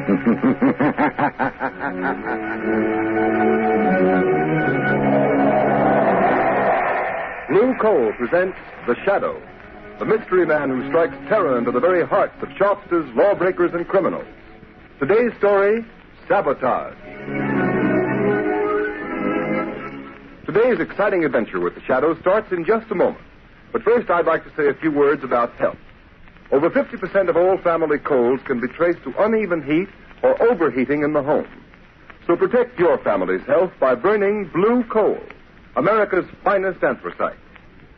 Blue Coal presents The Shadow, the mystery man who strikes terror into the very hearts of shopsters, lawbreakers, and criminals. Today's story, Sabotage. Today's exciting adventure with The Shadow starts in just a moment. But first, I'd like to say a few words about health. Over 50% of all family colds can be traced to uneven heat or overheating in the home. So protect your family's health by burning Blue Coal, America's finest anthracite.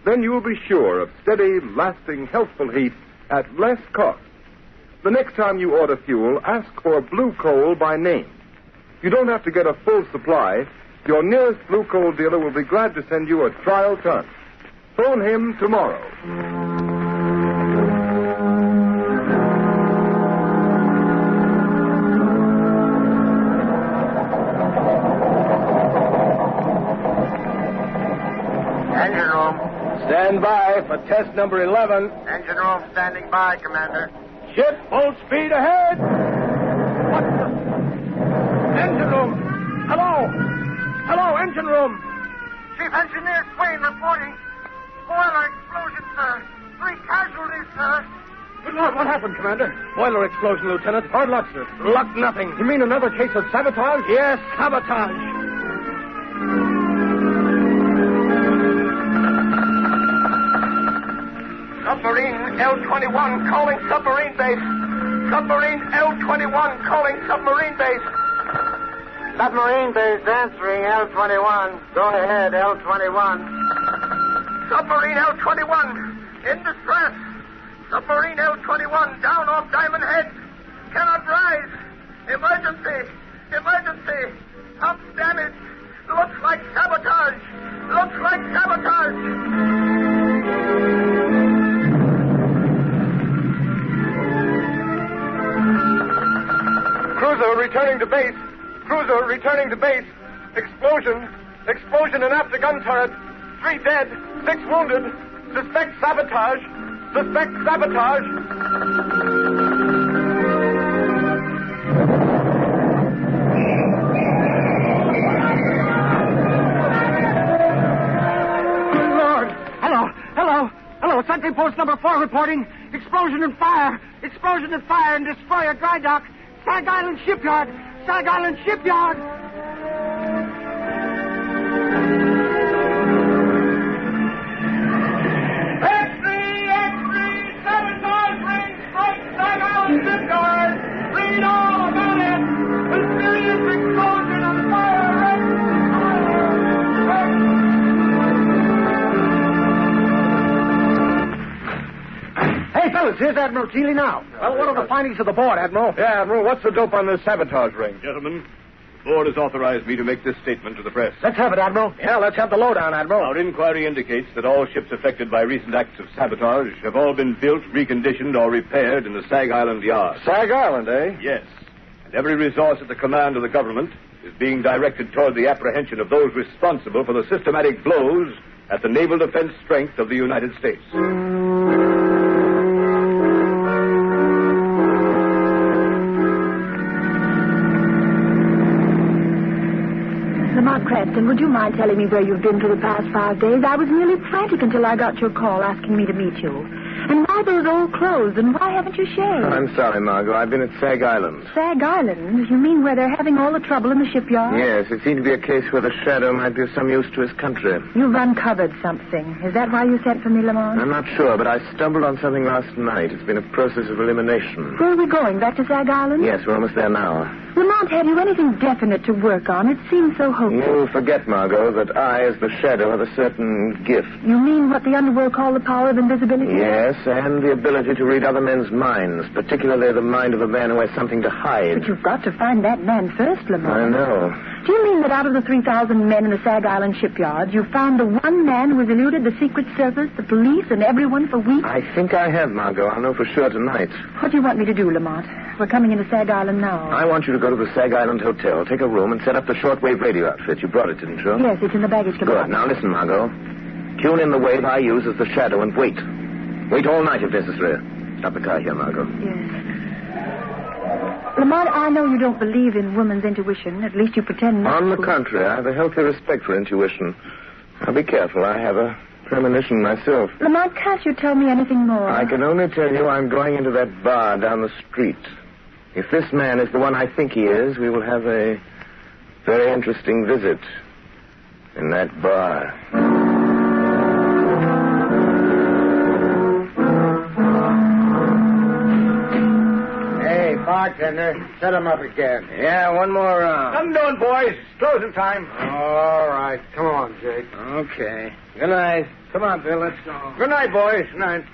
Then you'll be sure of steady, lasting, healthful heat at less cost. The next time you order fuel, ask for Blue Coal by name. You don't have to get a full supply. Your nearest Blue Coal dealer will be glad to send you a trial ton. Phone him tomorrow. Engine room. Stand by for test number 11. Engine room standing by, Commander. Ship full speed ahead. What the? Engine room. Hello. Hello, engine room. Chief Engineer Swain reporting. Boiler explosion, sir. 3 casualties, sir. Good Lord, what happened, Commander? Boiler explosion, Lieutenant. Hard luck, sir. Luck nothing. You mean another case of sabotage? Yes, sabotage. Submarine L-21 calling submarine base. Submarine L-21 calling submarine base. Submarine base answering L-21. Go ahead, L-21. Submarine L-21 in distress. Submarine L-21 down off Diamond Head. Cannot rise. Emergency. Emergency. Pump damage. Looks like sabotage. Looks like sabotage. Cruiser returning to base. Cruiser returning to base. Explosion. Explosion in after gun turret. 3 dead. 6 wounded. Suspect sabotage. Suspect sabotage. Lord. Hello. Sentry post number 4 reporting. Explosion and fire. Explosion and fire in destroyer dry dock. Sag Island Shipyard. Sag Island Shipyard. Sabotage ring strike Sag Island Shipyard. Read all about it. Mysterious explosion and fire. Hey, fellas, here's Admiral Keeley now. Well, what are the findings of the board, Admiral? Yeah, Admiral, what's the dope on this sabotage ring? Gentlemen, the board has authorized me to make this statement to the press. Let's have it, Admiral. Yeah, let's have the lowdown, Admiral. Our inquiry indicates that all ships affected by recent acts of sabotage have all been built, reconditioned, or repaired in the Sag Island yard. Sag Island, eh? Yes. And every resource at the command of the government is being directed toward the apprehension of those responsible for the systematic blows at the naval defense strength of the United States. Lamont Cranston, would you mind telling me where you've been for the past 5 days? I was nearly frantic until I got your call asking me to meet you. And why those old clothes, and why haven't you shaved? I'm sorry, Margot. I've been at Sag Island. Sag Island? You mean where they're having all the trouble in the shipyard? Yes, it seemed to be a case where the Shadow might be of some use to his country. You've uncovered something. Is that why you sent for me, Lamont? I'm not sure, but I stumbled on something last night. It's been a process of elimination. Where are we going? Back to Sag Island? Yes, we're almost there now. Lamont, have you anything definite to work on? It seems so hopeless. You forget, Margot, that I, as the Shadow, have a certain gift. You mean what the underworld call the power of invisibility? Yes, and the ability to read other men's minds, particularly the mind of a man who has something to hide. But you've got to find that man first, Lamont. I know. Do you mean that out of the 3,000 men in the Sag Island shipyards, you found the one man who has eluded the Secret Service, the police, and everyone for weeks? I think I have, Margot. I'll know for sure tonight. What do you want me to do, Lamont? We're coming into Sag Island now. I want you to go to the Sag Island Hotel, take a room, and set up the shortwave radio outfit. You brought it, didn't you? Yes, it's in the baggage compartment. Good. Now listen, Margot. Tune in the wave I use as the Shadow and wait. Wait all night if necessary. Stop the car here, Margot. Yes. Lamont, Lamont, I know you don't believe in woman's intuition. At least you pretend not On the to. contrary, I have a healthy respect for intuition. Now, be careful. I have a premonition myself. Lamont, can't you tell me anything more? I can only tell you I'm going into that bar down the street. If this man is the one I think he is, we will have a very interesting visit in that bar. Hey, bartender, set him up again. Yeah, one more round. I'm doing, boys. It's closing time. All right. Come on, Jake. Okay. Good night. Come on, Bill. Let's go. Good night, boys. Good night.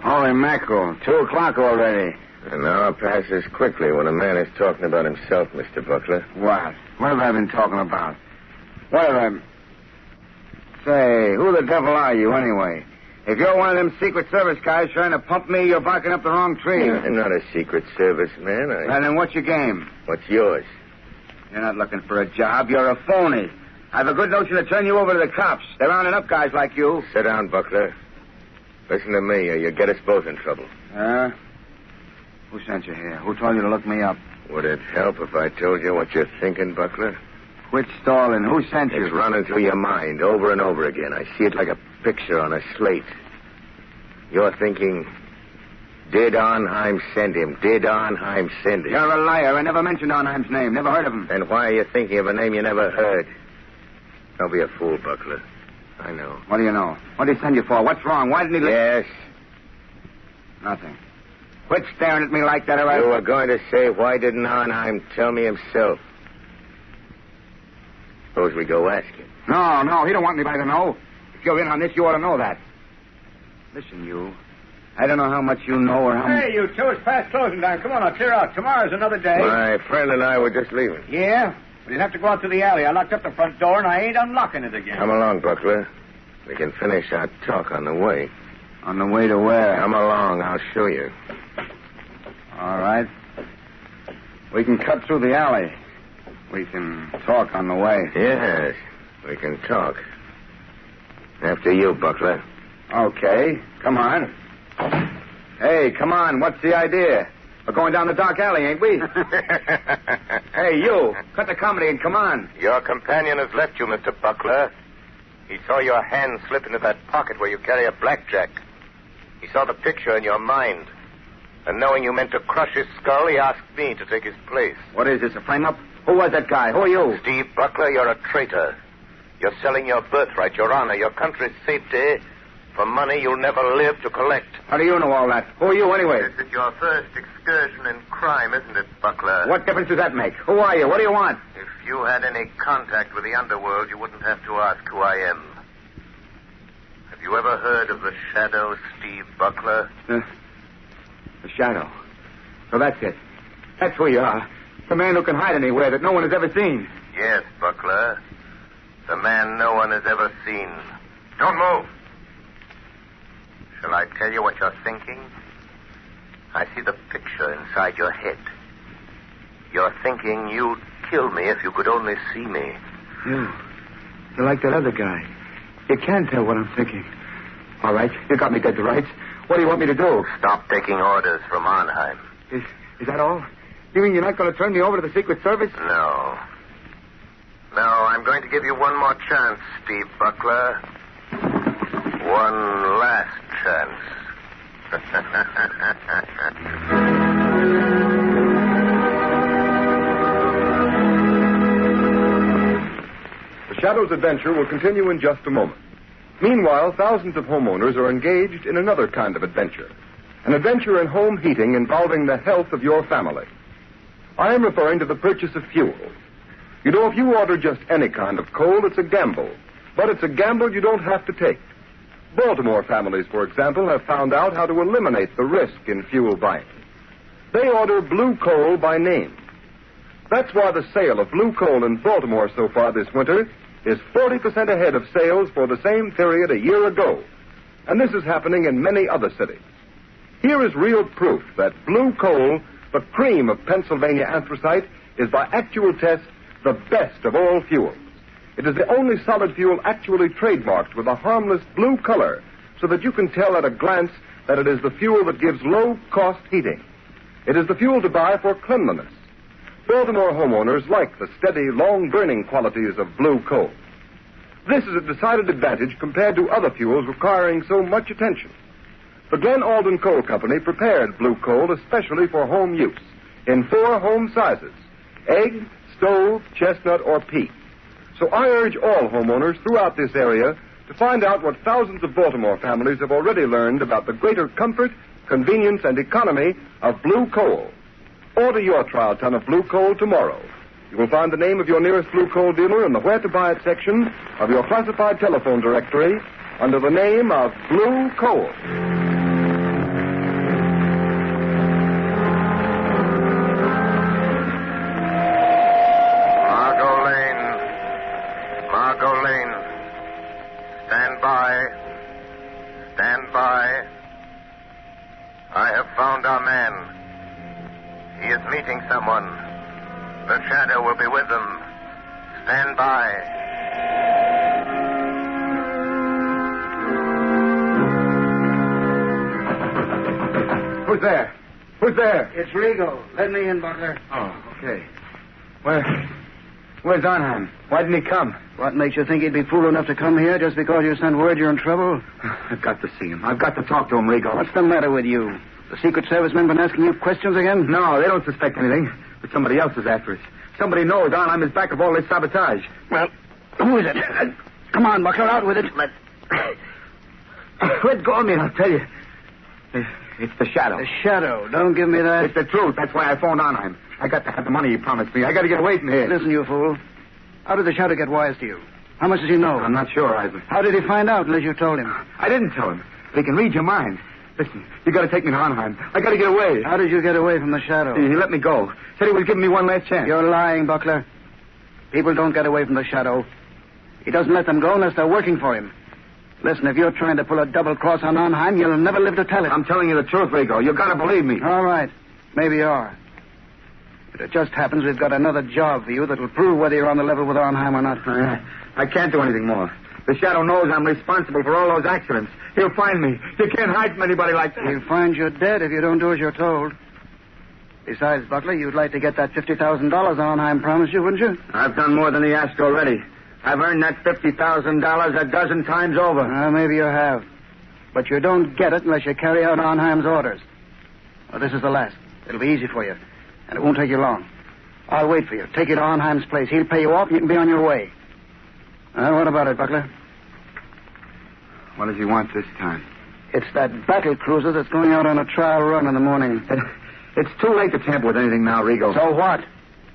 Holy mackerel. 2:00 already. An hour passes quickly when a man is talking about himself, Mr. Buckler. What? What have I been talking about? What have I... Say, who the devil are you, anyway? If you're one of them Secret Service guys trying to pump me, you're barking up the wrong tree. I'm not a Secret Service man. Well, then what's your game? What's yours? You're not looking for a job. You're a phony. I have a good notion to turn you over to the cops. They're rounding up guys like you. Sit down, Buckler. Listen to me, or you'll get us both in trouble. Who sent you here? Who told you to look me up? Would it help if I told you what you're thinking, Buckler? Quit stalling. Who sent you? It's running through your mind over and over again. I see it like a picture on a slate. You're thinking, did Arnheim send him? Did Arnheim send him? You're a liar. I never mentioned Arnheim's name. Never heard of him. Then why are you thinking of a name you never heard? Don't be a fool, Buckler. I know. What do you know? What did he send you for? What's wrong? Why didn't he... Yes. Nothing. Quit staring at me like that, all right? You were going to say, why didn't Arnheim tell me himself? Suppose we go ask him. No, he don't want anybody to know. If you're in on this, you ought to know that. Listen, you. I don't know how much you know or how much... Hey, you two, it's past closing time. Come on, now, clear out. Tomorrow's another day. My friend and I were just leaving. Yeah? But you'll have to go out to the alley. I locked up the front door, and I ain't unlocking it again. Come along, Buckler. We can finish our talk on the way. On the way to where? Come along. I'll show you. All right. We can cut through the alley. We can talk on the way. Yes, we can talk. After you, Buckler. Okay. Come on. Hey, come on. What's the idea? We're going down the dark alley, ain't we? Hey, you. Cut the comedy and come on. Your companion has left you, Mr. Buckler. He saw your hand slip into that pocket where you carry a blackjack. He saw the picture in your mind. And knowing you meant to crush his skull, he asked me to take his place. What is this, a frame-up? Who was that guy? Who are you? Steve Buckler, you're a traitor. You're selling your birthright, your honor, your country's safety for money you'll never live to collect. How do you know all that? Who are you, anyway? This is your first excursion in crime, isn't it, Buckler? What difference does that make? Who are you? What do you want? If you had any contact with the underworld, you wouldn't have to ask who I am. Have you ever heard of the Shadow, Steve Buckler? The Shadow. So that's it. That's who you are. The man who can hide anywhere that no one has ever seen. Yes, Buckler. The man no one has ever seen. Don't move. Shall I tell you what you're thinking? I see the picture inside your head. You're thinking you'd kill me if you could only see me. You're like that other guy. You can tell what I'm thinking. All right, you got me dead to rights. What do you want me to do? Stop taking orders from Arnheim. Is that all? You mean you're not going to turn me over to the Secret Service? No. No, I'm going to give you one more chance, Steve Buckler. One last chance. The Shadow's adventure will continue in just a moment. Meanwhile, thousands of homeowners are engaged in another kind of adventure. An adventure in home heating involving the health of your family. I am referring to the purchase of fuel. You know, if you order just any kind of coal, it's a gamble. But it's a gamble you don't have to take. Baltimore families, for example, have found out how to eliminate the risk in fuel buying. They order blue coal by name. That's why the sale of blue coal in Baltimore so far this winter is 40% ahead of sales for the same period a year ago. And this is happening in many other cities. Here is real proof that blue coal, the cream of Pennsylvania anthracite, is by actual test the best of all fuels. It is the only solid fuel actually trademarked with a harmless blue color, so that you can tell at a glance that it is the fuel that gives low-cost heating. It is the fuel to buy for cleanliness. Baltimore homeowners like the steady, long-burning qualities of blue coal. This is a decided advantage compared to other fuels requiring so much attention. The Glen Alden Coal Company prepared blue coal especially for home use in 4 home sizes: egg, stove, chestnut, or peat. So I urge all homeowners throughout this area to find out what thousands of Baltimore families have already learned about the greater comfort, convenience, and economy of blue coal. Order your trial ton of blue coal tomorrow. You will find the name of your nearest blue coal dealer in the Where to Buy It section of your classified telephone directory under the name of Blue Coal. Margot Lane. Stand by. Stand by. I have found our man. He is meeting someone. The shadow will be with them. Stand by. Who's there? Who's there? It's Rigo. Let me in, Butler. Oh, okay. Where's Arnheim? Why didn't he come? What makes you think he'd be fool enough to come here just because you sent word you're in trouble? I've got to see him. I've got to talk to him, Rigo. What's the matter with you? The Secret Service men been asking you questions again? No, they don't suspect anything. But somebody else is after us. Somebody knows Arnheim is back of all this sabotage. Well, who is it? Come on, Buckler, out with it. Let go of me and I'll tell you. It's the Shadow. The Shadow. Don't give me that. It's the truth. That's why I phoned Arnheim. I got to have the money he promised me. I got to get away from here. Listen, you fool. How did the Shadow get wise to you? How much does he know? I'm not sure, Isaac. How did he find out unless you told him? I didn't tell him. But he can read your mind. Listen, you got to take me to Arnheim. I got to get away. How did you get away from the Shadow? He let me go. Said he was giving me one last chance. You're lying, Buckler. People don't get away from the Shadow. He doesn't let them go unless they're working for him. Listen, if you're trying to pull a double cross on Arnheim, you'll never live to tell it. I'm telling you the truth, Rigo. You got to believe me. All right. Maybe you are. But it just happens we've got another job for you that will prove whether you're on the level with Arnheim or not. I can't do anything more. The Shadow knows I'm responsible for all those accidents. He'll find me. You can't hide from anybody like that. He'll find you dead if you don't do as you're told. Besides, Buckler, you'd like to get that $50,000 Arnheim promised you, wouldn't you? I've done more than he asked already. I've earned that $50,000 a dozen times over. Maybe you have. But you don't get it unless you carry out Arnheim's orders. Well, this is the last. It'll be easy for you. And it won't take you long. I'll wait for you. Take you to Arnheim's place. He'll pay you off and you can be on your way. What about it, Buckler? What does he want this time? It's that battle cruiser that's going out on a trial run in the morning. It's too late to tamper with anything now, Rigo. So what?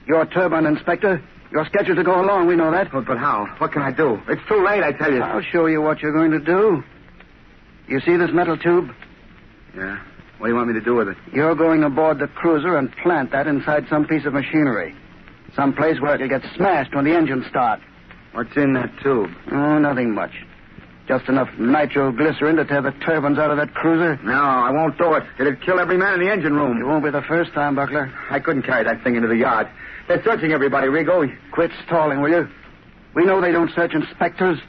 You're turbine inspector. You're scheduled to go along. We know that. But how? What can I do? It's too late, I tell you. I'll show you what you're going to do. You see this metal tube? Yeah. What do you want me to do with it? You're going aboard the cruiser and plant that inside some piece of machinery. Some place where it'll get smashed when the engines start. What's in that tube? Oh, nothing much. Just enough nitroglycerin to tear the turbines out of that cruiser. No, I won't do it. It'd kill every man in the engine room. It won't be the first time, Buckler. I couldn't carry that thing into the yard. They're searching everybody, Rigo. Quit stalling, will you? We know they don't search inspectors.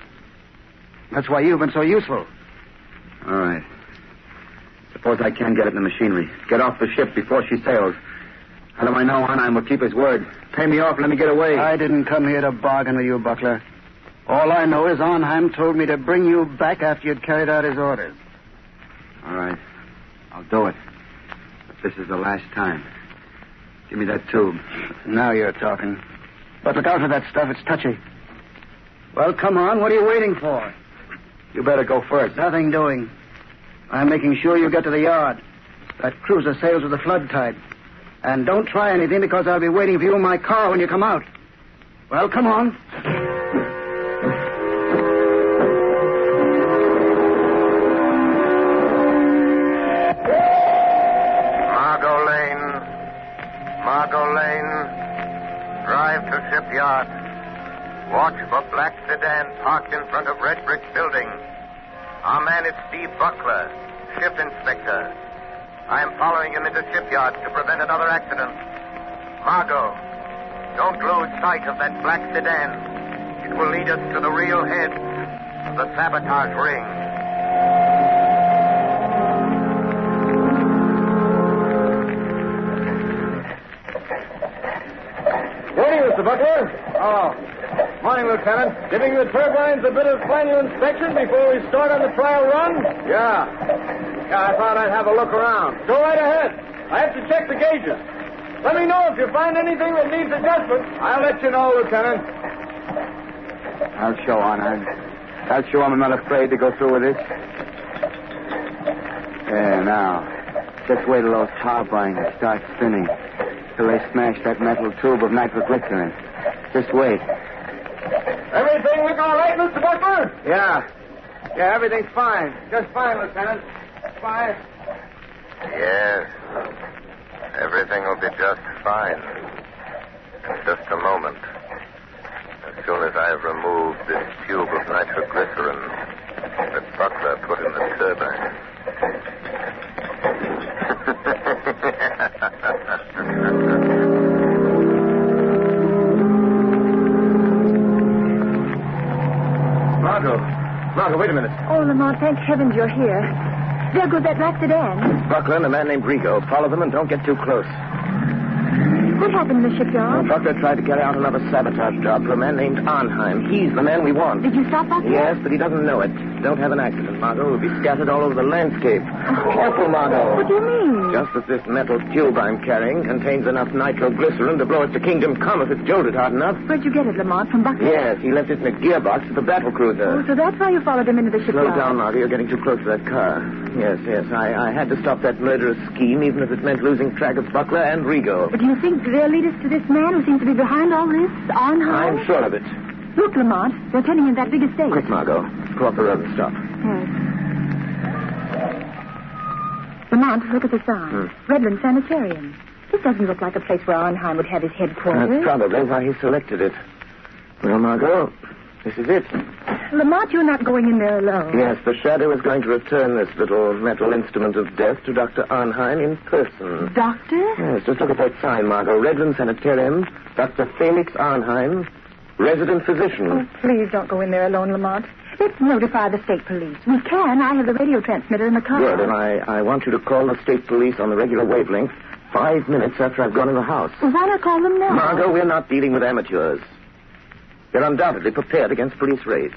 That's why you've been so useful. All right. Suppose I can get it in the machinery. Get off the ship before she sails. How do I know Arnheim will keep his word? Pay me off and let me get away. I didn't come here to bargain with you, Buckler. All I know is Arnheim told me to bring you back after you'd carried out his orders. All right. I'll do it. But this is the last time. Give me that tube. Now you're talking. But look out for that stuff. It's touchy. Well, come on. What are you waiting for? You better go first. Nothing doing. I'm making sure you get to the yard. That cruiser sails with the flood tide. And don't try anything because I'll be waiting for you in my car when you come out. Well, come on. Margot Lane. Drive to shipyard. Watch for black sedan parked in front of red brick building. Our man is Steve Buckler, ship inspector. I am following him into shipyard to prevent another accident. Margot, don't lose sight of that black sedan. It will lead us to the real head of the sabotage ring. Butler. Oh. Morning, Lieutenant. Giving the turbines a bit of final inspection before we start on the trial run? Yeah, I thought I'd have a look around. Go right ahead. I have to check the gauges. Let me know if you find anything that needs adjustment. I'll let you know, Lieutenant. I'll show on. I'll show I'm not afraid to go through with this. There, now. Just wait till those turbines start spinning. Till they smash that metal tube of nitroglycerin. Just wait. Everything look all right, Mr. Butler? Yeah, everything's fine. Just fine, Lieutenant. Fine. Yes. Everything will be just fine. In just a moment. As soon as I have removed this tube of nitroglycerin that Butler put in the turbine. Margot, wait a minute. Oh, Lamont, thank heavens you're here. There goes that black sedan. Buckler and a man named Rigo. Follow them and don't get too close. What happened in the shipyard? Buckler tried to carry out another sabotage job for a man named Arnheim. He's the man we want. Did you stop Buckler? Yes, but he doesn't know it. Don't have an accident, Margot. We'll be scattered all over the landscape. Careful, Margot. What do you mean? Just as this metal tube I'm carrying contains enough nitroglycerin to blow it to kingdom come if it's jolted hard enough. Where'd you get it, Lamont? From Buckler? Yes, he left it in a gearbox at the battle cruiser. Oh, so that's why you followed him into the shipyard. Slow down, Margot. You're getting too close to that car. Yes. I had to stop that murderous scheme, even if it meant losing track of Buckler and Rigo. But do you think they'll lead us to this man who seems to be behind all this, Arnheim? I'm sure of it. Look, Lamont, they're turning in that big estate. Quick, Margot. Go off the road and stop. Yes. Lamont, look at the sign. Redland Sanitarium. This doesn't look like a place where Arnheim would have his headquarters. That's probably why he selected it. Well, Margot, this is it. Lamont, you're not going in there alone. Yes, the Shadow is going to return this little metal instrument of death to Dr. Arnheim in person. Doctor? Yes, just look at that sign, Margot. Redland Sanitarium, Dr. Felix Arnheim, resident physician. Oh, please don't go in there alone, Lamont. Let's notify the state police. We can. I have the radio transmitter in the car. Good, and I want you to call the state police on the regular wavelength 5 minutes after I've gone in the house. Well, why not call them now? Margot, we're not dealing with amateurs. They're undoubtedly prepared against police raids.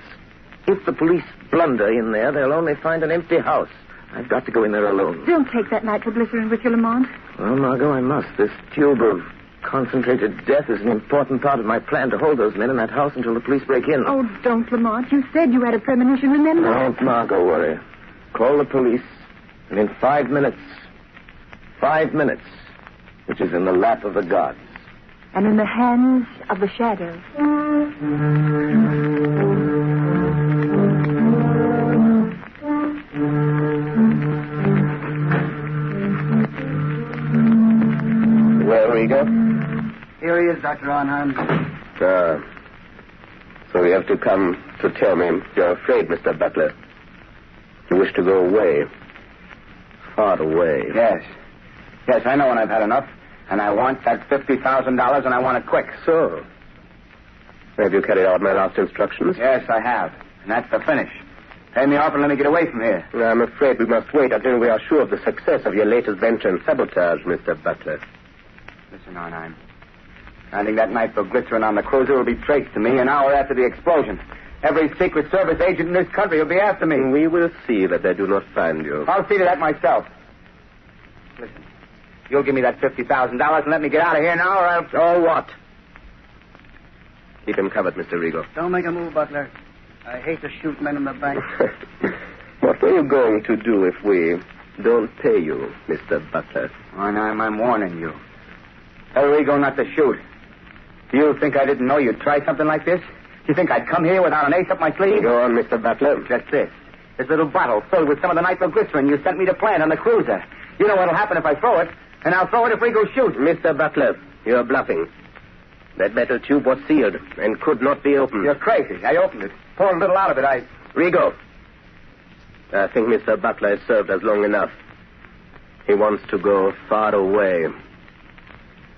If the police blunder in there, they'll only find an empty house. I've got to go in there alone. Don't take that nitroglycerin with you, Lamont. Well, Margot, I must. This tube of concentrated death is an important part of my plan to hold those men in that house until the police break in. Oh, don't, Lamont. You said you had a premonition, remember? Don't, Margot, worry. Call the police, and in 5 minutes, which is in the lap of the gods. And in the hands of the shadows. Well, Rigo? Here he is, Dr. Arnheim. So you have to come to tell me you're afraid, Mr. Butler. You wish to go away. Far away. Yes, I know when I've had enough. And I want that $50,000, and I want it quick. So, have you carried out my last instructions? Yes, I have. And that's the finish. Pay me off and let me get away from here. I'm afraid we must wait until we are sure of the success of your latest venture in sabotage, Mr. Butler. Listen, Arnheim. I think that nitroglycerin on the cruiser will be traced to me an hour after the explosion. Every Secret Service agent in this country will be after me. We will see that they do not find you. I'll see to that myself. Listen. You'll give me that $50,000 and let me get out of here now, or I'll... Oh, what? Keep him covered, Mr. Rigo. Don't make a move, Butler. I hate to shoot men in the bank. What are you going to do if we don't pay you, Mr. Butler? Arnheim, I'm warning you. Tell Rigo not to shoot. Do you think I didn't know you'd try something like this? Do you think I'd come here without an ace up my sleeve? Go on, Mr. Butler. Just this. This little bottle filled with some of the nitroglycerin you sent me to plant on the cruiser. You know what'll happen if I throw it. And I'll throw it if Rigo shoots. Mr. Butler, you're bluffing. That metal tube was sealed and could not be opened. You're crazy. I opened it. Poured a little out of it. Rigo, I think Mr. Butler has served us long enough. He wants to go far away.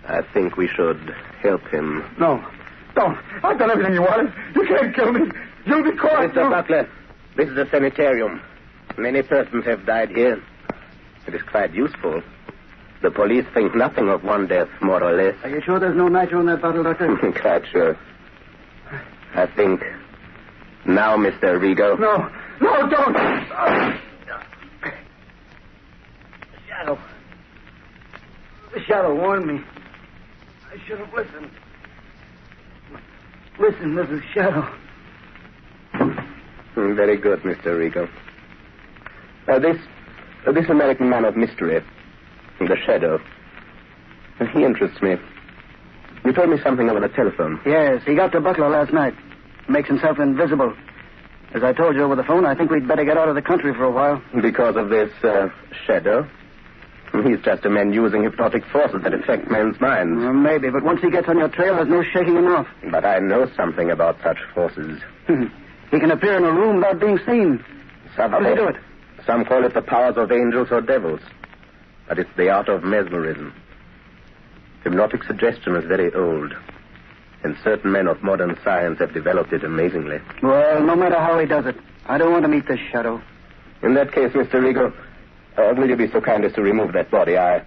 I think we should help him. No. Don't. I've done everything you wanted. You can't kill me. You'll be caught. Mr. Butler, this is a sanitarium. Many persons have died here. It is quite useful. The police think nothing of one death, more or less. Are you sure there's no nitro in that bottle, Doctor? Quite sure. I think now, Mr. Rigo. No, don't! Shadow. The shadow warned me. I should have listened. Listen, Mrs. Shadow. Very good, Mr. Rigo. This American man of mystery, the Shadow, he interests me. You told me something over the telephone. Yes, he got to Butler last night. Makes himself invisible. As I told you over the phone, I think we'd better get out of the country for a while. Because of this Shadow? He's just a man using hypnotic forces that affect men's minds. Well, maybe, but once he gets on your trail, there's no shaking him off. But I know something about such forces. He can appear in a room without being seen. How does he do it? Some call it the powers of angels or devils. But it's the art of mesmerism. Hypnotic suggestion is very old. And certain men of modern science have developed it amazingly. Well, no matter how he does it, I don't want to meet this Shadow. In that case, Mr. Rigo, will you be so kind as to remove that body? I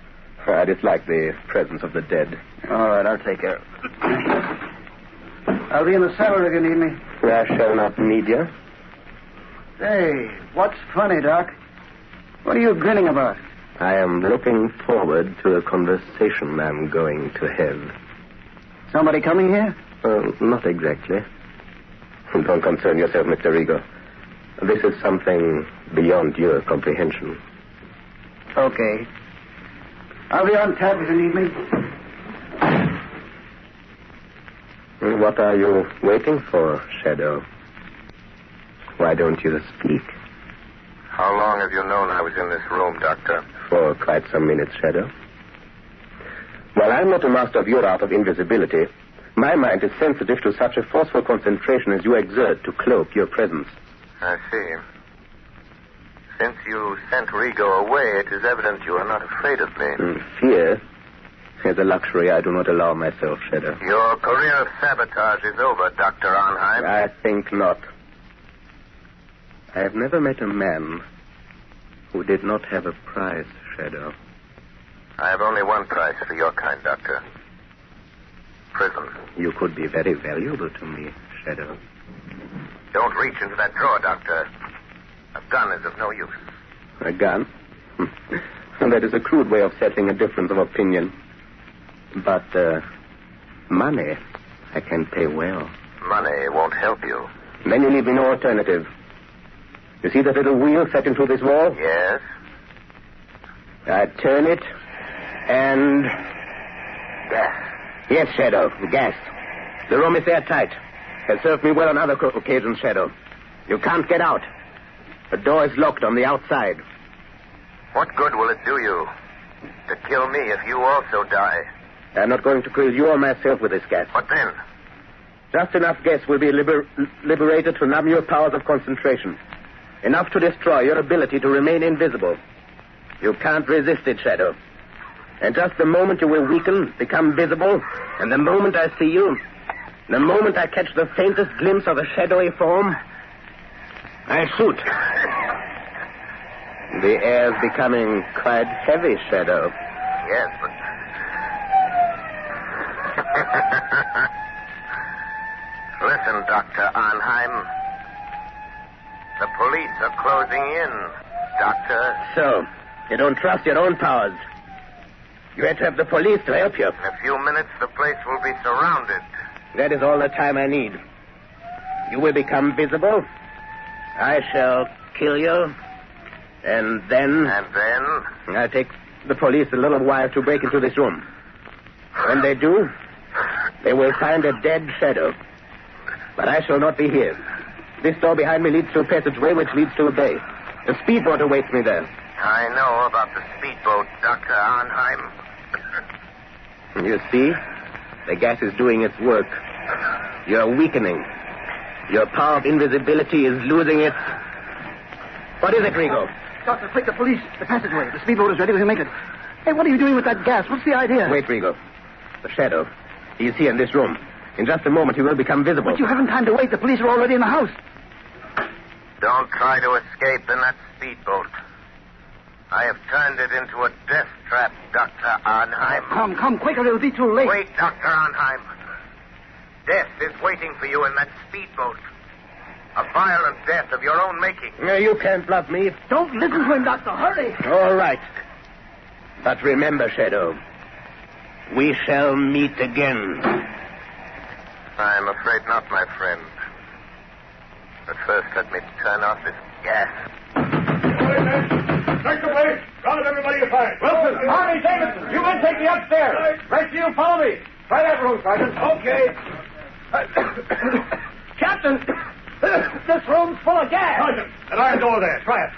dislike the presence of the dead. All right, I'll take care of it. I'll be in the cellar if you need me. I shall not need you. Hey, what's funny, Doc? What are you grinning about? I am looking forward to a conversation I'm going to have. Somebody coming here? Not exactly. Don't concern yourself, Mr. Rigo. This is something beyond your comprehension. Okay. I'll be on tap if you need me. What are you waiting for, Shadow? Why don't you speak? How long have you known I was in this room, Doctor? For quite some minutes, Shadow. While I'm not a master of your art of invisibility, my mind is sensitive to such a forceful concentration as you exert to cloak your presence. I see. Since you sent Rigo away, it is evident you are not afraid of me. Fear is a luxury I do not allow myself, Shadow. Your career of sabotage is over, Dr. Arnheim. I think not. I have never met a man who did not have a price, Shadow. I have only one price for your kind, Doctor. Prison. You could be very valuable to me, Shadow. Don't reach into that drawer, Doctor. A gun is of no use. A gun? That is a crude way of settling a difference of opinion. But, money, I can pay well. Money won't help you. Then you leave me no alternative. You see that little wheel set into this wall? Yes? I turn it, and... Yes, Shadow, gas. The room is airtight. Has served me well on other occasions, Shadow. You can't get out. The door is locked on the outside. What good will it do you to kill me if you also die? I'm not going to kill you or myself with this gas. What then? Just enough gas will be liberated to numb your powers of concentration. Enough to destroy your ability to remain invisible. You can't resist it, Shadow. And just the moment you will weaken, become visible, and the moment I see you, the moment I catch the faintest glimpse of a shadowy form, I shoot. The air's becoming quite heavy, Shadow. Yes, but... Listen, Dr. Arnheim. The police are closing in, Doctor. So, you don't trust your own powers. You had to have the police to help you. In a few minutes, the place will be surrounded. That is all the time I need. You will become visible. I shall kill you. And then... And then? I'll take the police a little while to break into this room. When they do, they will find a dead Shadow. But I shall not be here. This door behind me leads to a passageway which leads to a bay. A speedboat awaits me there. I know about the speedboat, Dr. Arnheim. You see? The gas is doing its work. You're weakening. Your power of invisibility is losing its... What is it, Rigo? Doctor, take the police. The passageway. The speedboat is ready. We can make it. Hey, what are you doing with that gas? What's the idea? Wait, Rigo. The Shadow. He's here in this room. In just a moment, he will become visible. But you haven't time to wait. The police are already in the house. Don't try to escape in that speedboat. I have turned it into a death trap, Dr. Arnheim. Come, quicker, it'll be too late. Wait, Dr. Arnheim. Death is waiting for you in that speedboat. A violent death of your own making. You can't bluff me. Don't listen to him, Doctor. Hurry. All right. But remember, Shadow, we shall meet again. I'm afraid not, my friend. But first, let me turn off this gas. Search the place. Round everybody you find. Wilson, Harvey, Davidson, you men take me upstairs. Rest of you follow me. Try that room, Sergeant. Okay. Captain, this room's full of gas. Sergeant, that iron door there. Try it.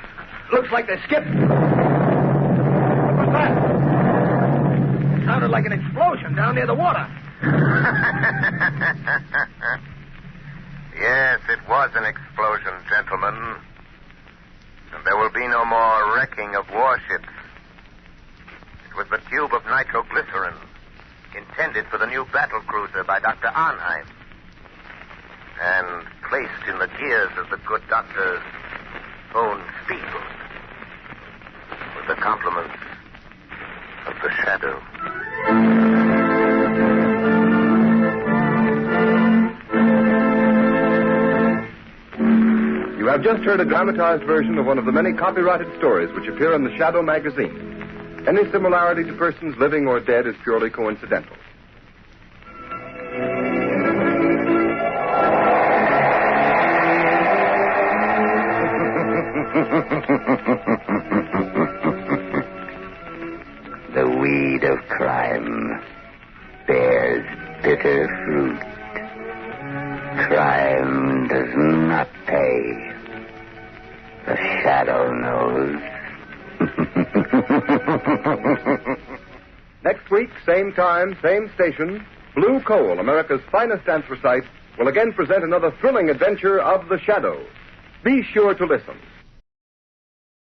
Looks like they skipped. What was that? Sounded like an explosion down near the water. Yes, it was an explosion, gentlemen. And there will be no more wrecking of warships. It was the tube of nitroglycerin intended for the new battle cruiser by Dr. Arnheim and placed in the gears of the good doctor's own speedboat with the compliments of the Shadow. You have just heard a dramatized version of one of the many copyrighted stories which appear in the Shadow magazine. Any similarity to persons living or dead is purely coincidental. The weed of crime bears bitter fruit. Crime does not pay. The Shadow knows. Next week, same time, same station, Blue Coal, America's finest anthracite, will again present another thrilling adventure of the Shadow. Be sure to listen.